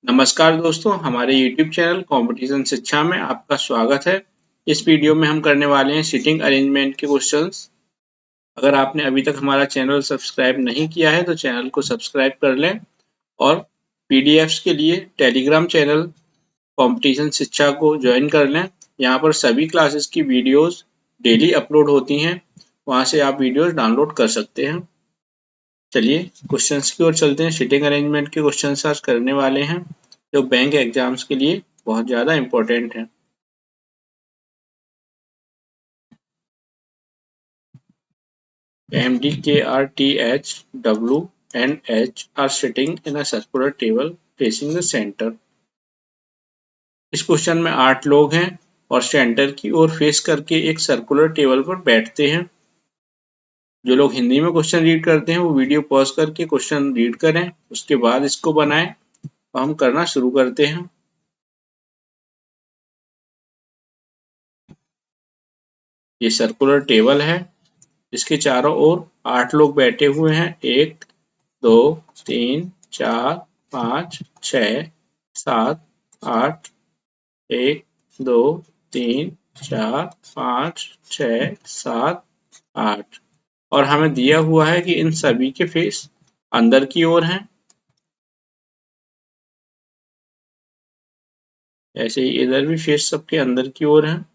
नमस्कार दोस्तों, हमारे YouTube चैनल कंपटीशन शिक्षा में आपका स्वागत है। इस वीडियो में हम करने वाले हैं सीटिंग अरेंजमेंट के क्वेश्चंस। अगर आपने अभी तक हमारा चैनल सब्सक्राइब नहीं किया है तो चैनल को सब्सक्राइब कर लें और PDFs के लिए टेलीग्राम चैनल कंपटीशन शिक्षा को ज्वाइन कर लें। यहाँ पर सभी क्लासेस की वीडियोस डेली अपलोड होती हैं, वहाँ से आप वीडियोस डाउनलोड कर सकते हैं। चलिए क्वेश्चंस की ओर चलते हैं। सीटिंग अरेंजमेंट के क्वेश्चंस आज करने वाले हैं जो बैंक एग्जाम्स के लिए बहुत ज़्यादा इम्पोर्टेंट है। MD, KR, TH, W and H are sitting in a circular table facing the center. इस क्वेश्चन में 8 लोग हैं और सेंटर की ओर फेस करके एक सर्कुलर टेबल पर बैठते हैं। जो लोग हिंदी में क्वेश्चन रीड करते हैं वो वीडियो पॉज करके क्वेश्चन रीड करें, उसके बाद इसको बनाएं और हम करना शुरू करते हैं। ये सर्कुलर टेबल है, इसके चारों ओर 8 लोग बैठे हुए हैं। 1 2 3 4 5 6 7 8। 1 2 3 4 5 6 7 8 और हमें दिया हुआ है कि इन सभी के फेस अंदर की ओर हैं। ऐसे ही इधर भी फेस सबके अंदर की ओर हैं।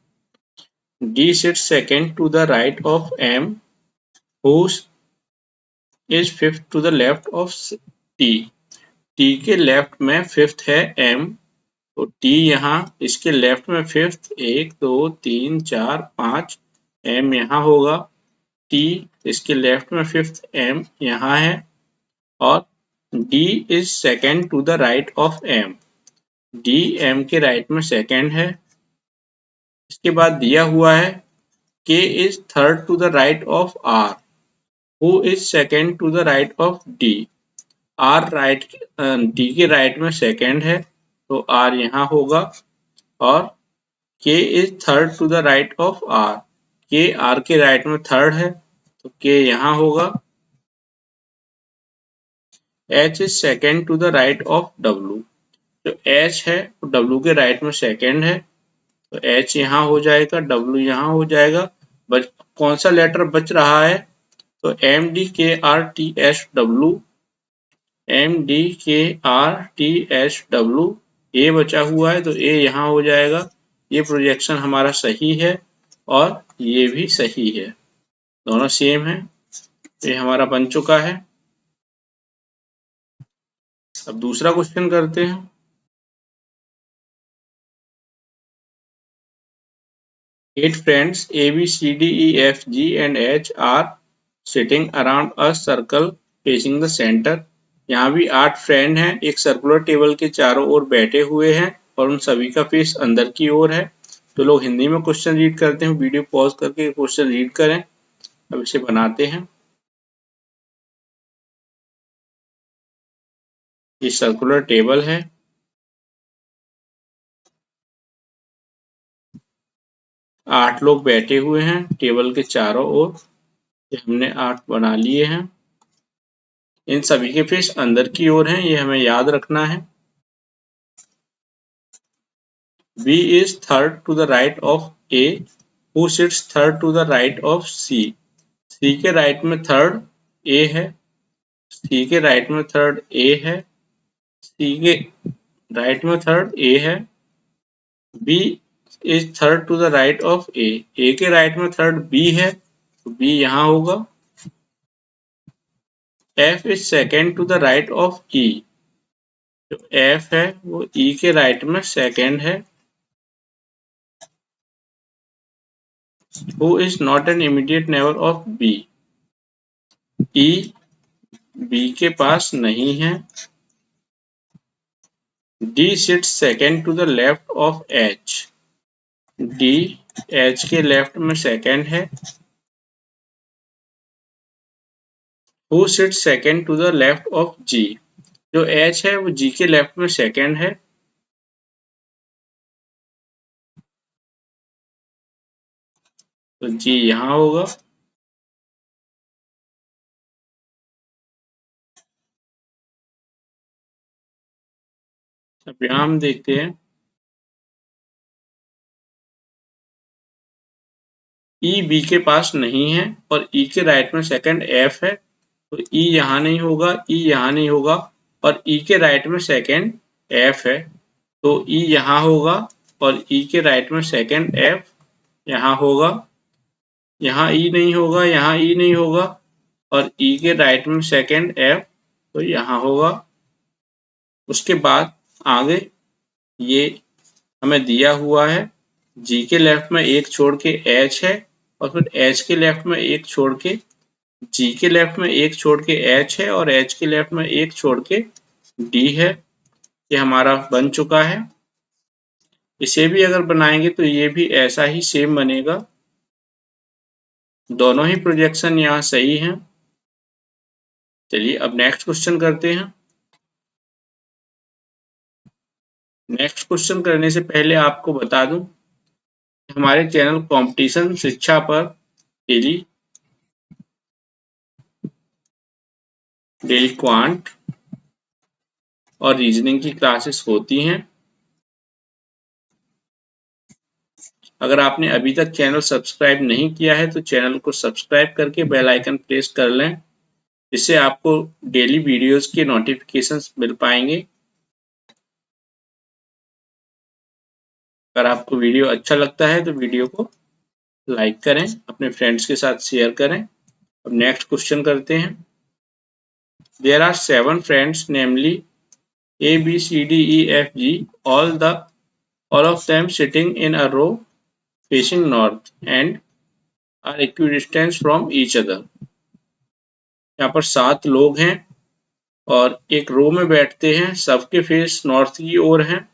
D sits second to the right of M, who is fifth to the left of T. T के लेफ्ट में फिफ्थ है M, तो T यहाँ इसके लेफ्ट में फिफ्थ। 1 2 3 4 5 M यहाँ होगा। T इसके लेफ्ट में फिफ्थ, M यहाँ है और D is second to the right of M. D M के राइट में सेकेंड है। इसके बाद दिया हुआ है K is third to the right of R, who is second to the right of D. R right D के right में सेकेंड है तो R यहाँ होगा और K is third to the right of R. K R के right में third है तो K यहाँ होगा। H is second to the right of W. जो H है वो W के राइट में सेकेंड है तो H यहाँ हो जाएगा, W यहाँ हो जाएगा। कौन सा लेटर बच रहा है तो MD KR TH W, MD KR TH W A बचा हुआ है तो A यहाँ हो जाएगा। ये प्रोजेक्शन हमारा सही है और ये भी सही है, दोनों सेम है। ये हमारा बन चुका है। अब दूसरा क्वेश्चन करते हैं। Eight friends A B C D E F G and H are sitting around a circle facing the center. यहाँ भी 8 फ्रेंड हैं, एक सर्कुलर टेबल के चारों ओर बैठे हुए हैं और उन सभी का फेस अंदर की ओर है। तो लोग हिंदी में क्वेश्चन रीड करते हैं, वीडियो पॉज करके क्वेश्चन रीड करें। अब इसे बनाते हैं। ये सर्कुलर टेबल है। आठ लोग बैठे हुए हैं टेबल के चारों ओर। हमने 8 बना लिए हैं। इन सभी के फेस अंदर की ओर हैं, ये हमें याद रखना है। B is third to the right of A, who sits third to the right of C. C के राइट में थर्ड A है, C के राइट में थर्ड A है, C के राइट में थर्ड A है। B is third to the right of A. A के राइट में थर्ड B है तो B यहाँ होगा। F is second to the right of E. जो F है वो E के राइट में सेकेंड है। Who is not an immediate neighbor of B. E B के पास नहीं है। D sits second to the left of H. D H के लेफ्ट में सेकेंड है। Who sits second to the left of G. जो H है वो G के लेफ्ट में सेकेंड है। तो G यहाँ होगा। अब यहाँ हम देखते हैं ई बी के पास नहीं है और ई के राइट में सेकंड एफ है, तो ई यहाँ नहीं होगा, ई यहाँ नहीं होगा, और ई के राइट में सेकंड एफ है, तो ई यहाँ होगा और ई के राइट में सेकंड एफ यहाँ होगा। यहाँ ई नहीं होगा, यहाँ ई नहीं होगा, और ई के राइट में सेकंड एफ तो यहाँ होगा। उसके बाद आगे ये हमें दिया हुआ है जी के लेफ्ट में एक छोड़ के एच है, और फिर एच के लेफ्ट में एक छोड़ के जी के लेफ्ट में एक छोड़ के एच है, और एच के लेफ्ट में एक छोड़ के डी है। ये हमारा बन चुका है। इसे भी अगर बनाएंगे तो ये भी ऐसा ही सेम बनेगा। दोनों ही प्रोजेक्शन यहाँ सही हैं। चलिए अब नेक्स्ट क्वेश्चन करते हैं। नेक्स्ट क्वेश्चन करने से पहले आपको बता दूं हमारे चैनल कंपटीशन शिक्षा पर डेली क्वांट और रीजनिंग की क्लासेस होती हैं। अगर आपने अभी तक चैनल सब्सक्राइब नहीं किया है तो चैनल को सब्सक्राइब करके बेल आइकन प्रेस कर लें, जिससे आपको डेली वीडियोस के नोटिफिकेशंस मिल पाएंगे। अगर आपको वीडियो अच्छा लगता है तो वीडियो को लाइक करें, अपने फ्रेंड्स के साथ शेयर करें। अब नेक्स्ट क्वेश्चन करते हैं। There are 7 friends, namely A, B, C, D, E, F, G, all of them sitting in a row facing north and are equidistant from each other. यहाँ पर 7 लोग हैं और एक रो में बैठते हैं, सबके फेस नॉर्थ की ओर हैं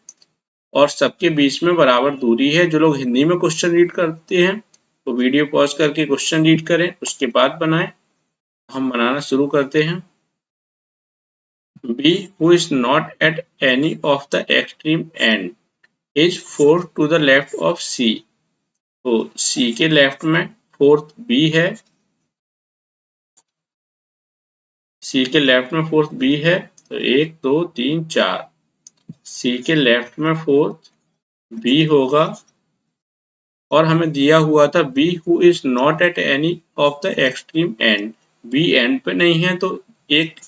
और सबके बीच में बराबर दूरी है। जो लोग हिंदी में क्वेश्चन रीड करते हैं तो वीडियो पॉज करके क्वेश्चन रीड करें, उसके बाद बनाएं। हम बनाना शुरू करते हैं। B, who is not at any of the extreme end, is fourth to the left of C. तो C के लेफ्ट में फोर्थ B है, C के लेफ्ट में फोर्थ B है, तो 1 2 3 4। C के लेफ्ट में फोर्थ B होगा और हमें दिया हुआ था B who is not at any of the extreme end. B and पे नहीं है तो एक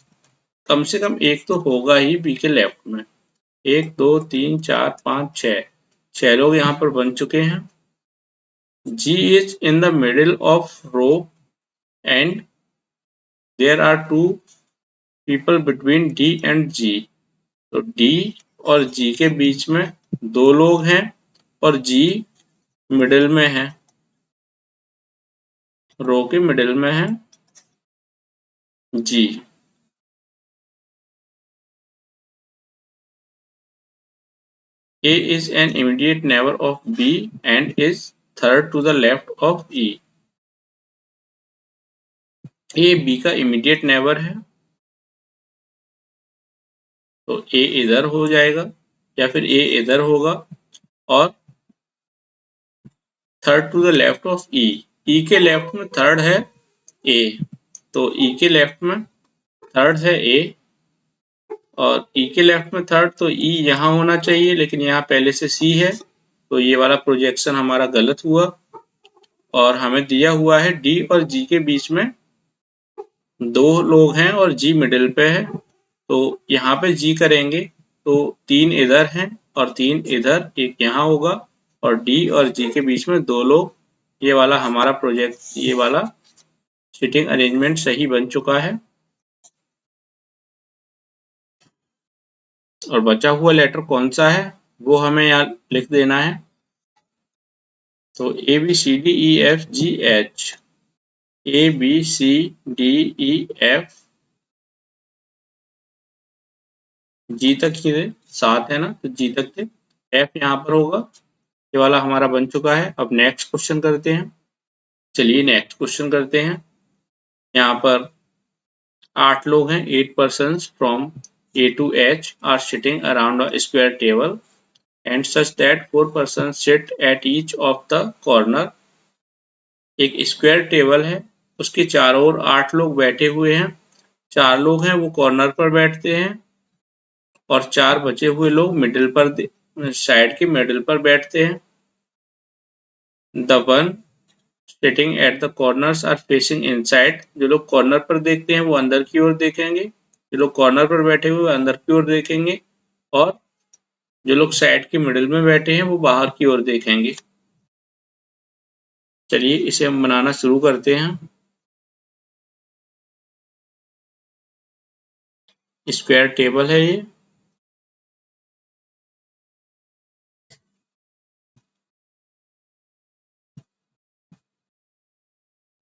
कम से कम एक तो होगा ही B के लेफ्ट में। 1 2 3 4 5 6, 6 लोग यहाँ पर बन चुके हैं। G is in the middle of row and there are 2 people between D and G. तो D और G के बीच में 2 लोग हैं और G मिडिल में है, रो के मिडिल में है G। A is an immediate neighbor of B and is third to the left of E. A B का इमीडिएट नेबर है तो A इधर हो जाएगा या फिर A इधर होगा और third to the left of E। E के लेफ्ट में थर्ड है A, तो E के लेफ्ट में थर्ड है A और E के लेफ्ट में थर्ड, तो E यहाँ होना चाहिए लेकिन यहाँ पहले से C है, तो ये वाला प्रोजेक्शन हमारा गलत हुआ। और हमें दिया हुआ है D और G के बीच में 2 लोग हैं और G मिडिल पे है, तो यहाँ पे G करेंगे तो 3 इधर हैं और 3 इधर, एक यहाँ होगा और D और G के बीच में 2 लोग। ये वाला हमारा प्रोजेक्ट, ये वाला सीटिंग अरेंजमेंट सही बन चुका है। और बचा हुआ लेटर कौन सा है वो हमें यहाँ लिख देना है। तो A B C D E F G H, A B C D E F G तक ही थे, 7 है ना, तो G तक थे, F यहाँ पर होगा। ये वाला हमारा बन चुका है। अब नेक्स्ट क्वेश्चन करते हैं। चलिए नेक्स्ट क्वेश्चन करते हैं। यहाँ पर 8 लोग हैं, 8 persons from A to H are sitting around a square table and such that 4 persons sit at each of the corner. एक स्क्वायर टेबल है, उसके चारों ओर 8 लोग बैठे हुए हैं, 4 लोग हैं वो कॉर्नर पर बैठते हैं और 4 बचे हुए लोग मिडिल पर साइड के मिडिल पर बैठते हैं। The one sitting at the corners are facing inside, जो लोग कॉर्नर पर देखते हैं वो अंदर की ओर देखेंगे, जो लोग कॉर्नर पर बैठे हुए अंदर की ओर देखेंगे, और जो लोग साइड के मिडिल में बैठे हैं वो बाहर की ओर देखेंगे। चलिए इसे हम बनाना शुरू करते हैं। स्क्वायर टेबल है ये।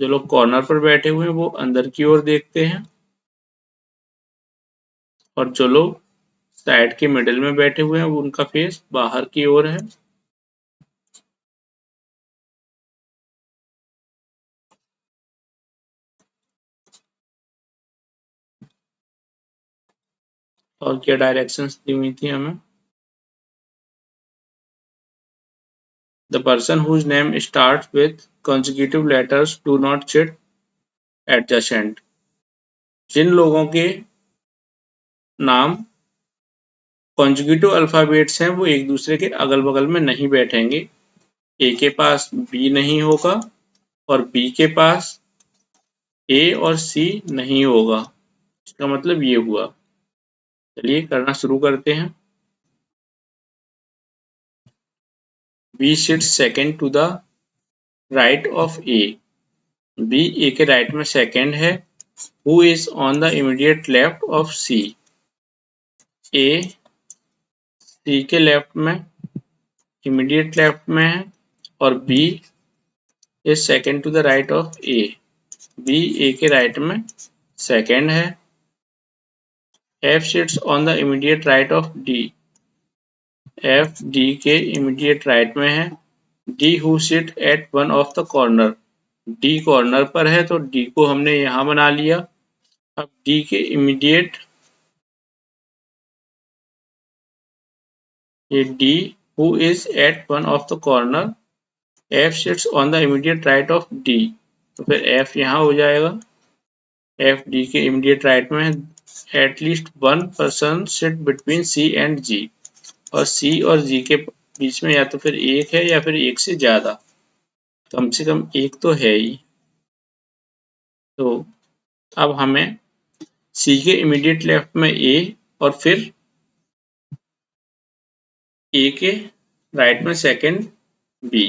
जो लोग कॉर्नर पर बैठे हुए हैं वो अंदर की ओर देखते हैं, और जो लोग साइड के मिडिल में बैठे हुए हैं वो उनका फेस बाहर की ओर है। और क्या डायरेक्शंस दी हुई थी हमें? The person whose name starts with consecutive letters do not sit adjacent. जिन लोगों के नाम कॉन्जिक्यूटिव अल्फाबेट्स हैं वो एक दूसरे के अगल बगल में नहीं बैठेंगे। ए के पास बी नहीं होगा और बी के पास ए और सी नहीं होगा। इसका मतलब ये हुआ। चलिए करना शुरू करते हैं। B sits second to the right of A. B A के राइट में सेकेंड है। Who is on the immediate left of C. A C के लेफ्ट में इमीडिएट लेफ्ट में है, और B is second to the right of A. B A के right में सेकेंड है। F sits on the immediate right of D. F D के immediate right में है। D who sit at one of the corner. D corner पर है तो D को हमने यहाँ बना लिया। अब डी के इमीडिएट ये D who is at one of the corner. F sits on the immediate right of D, तो फिर एफ यहाँ हो जाएगा। एफ डी के इमीडिएट राइट में है। At least one person sit between C and G, और सी और जी के बीच में या तो फिर एक है या फिर एक से ज्यादा, कम से कम एक तो है ही। तो अब हमें सी के इमीडिएट लेफ्ट में ए और फिर ए के राइट में सेकेंड बी।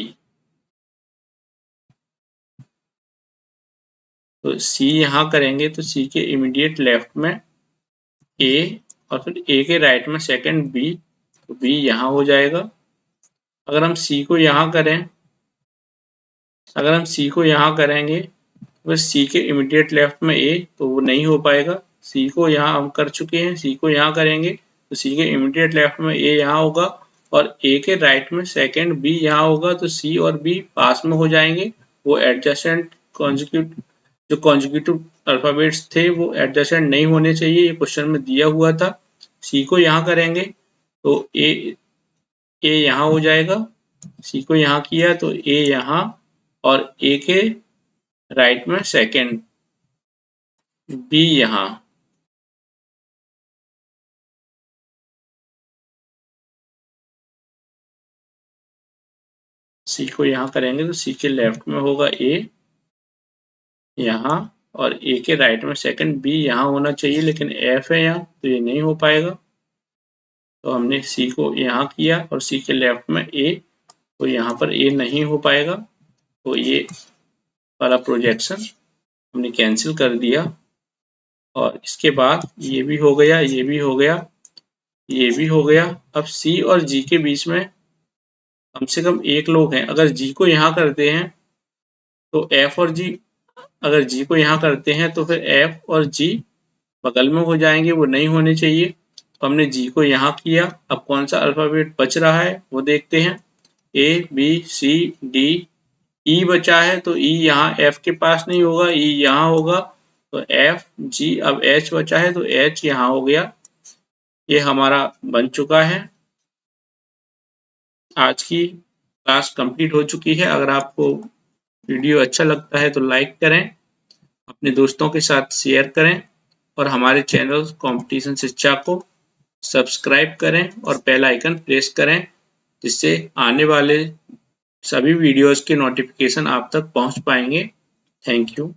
तो सी यहाँ करेंगे तो सी के इमीडिएट लेफ्ट में ए और फिर ए के राइट में सेकेंड बी, तो बी यहाँ हो जाएगा। अगर हम सी को यहाँ करें, अगर हम सी को यहाँ करेंगे तो फिर सी के इमीडिएट लेफ्ट में ए, तो वो नहीं हो पाएगा। सी को यहाँ हम कर चुके हैं, सी को यहाँ करेंगे तो सी के इमीडिएट लेफ्ट में ए यहाँ होगा, और ए के राइट में सेकेंड बी यहाँ होगा, तो सी और बी पास में हो जाएंगे। वो एडजेसेंट जो कॉन्जिक्यूटिव अल्फाबेट्स थे वो एडजेसेंट नहीं होने चाहिए, ये क्वेश्चन में दिया हुआ था। सी को यहाँ करेंगे तो ए यहाँ हो जाएगा। सी को यहाँ किया तो ए यहाँ, और ए के राइट में सेकेंड बी यहाँ। सी को यहाँ करेंगे तो सी के लेफ्ट में होगा ए यहाँ, और ए के राइट में सेकंड बी यहाँ होना चाहिए, लेकिन एफ है यहाँ तो ये नहीं हो पाएगा। तो हमने सी को यहाँ किया और सी के लेफ्ट में ए, तो यहाँ पर ए नहीं हो पाएगा, तो ये वाला प्रोजेक्शन हमने कैंसिल कर दिया। और इसके बाद ये भी हो गया, ये भी हो गया, ये भी हो गया। अब सी और जी के बीच में कम से कम एक लोग हैं। अगर जी को यहाँ करते हैं तो एफ और जी, अगर जी को यहाँ करते हैं तो फिर एफ और जी बगल में हो जाएंगे, वो नहीं होने चाहिए। तो हमने जी को यहाँ किया। अब कौन सा अल्फाबेट बच रहा है वो देखते हैं। ए बी सी डी, ई बचा है तो ई यहाँ एफ के पास नहीं होगा, ई यहाँ होगा, तो एफ जी। अब एच बचा है तो एच यहाँ हो गया। ये हमारा बन चुका है। आज की क्लास कंप्लीट हो चुकी है। अगर आपको वीडियो अच्छा लगता है तो लाइक करें, अपने दोस्तों के साथ शेयर करें, और हमारे चैनल कंपटीशन शिक्षा को सब्सक्राइब करें और बेल आइकन प्रेस करें, जिससे आने वाले सभी वीडियोस के नोटिफिकेशन आप तक पहुंच पाएंगे। Thank you.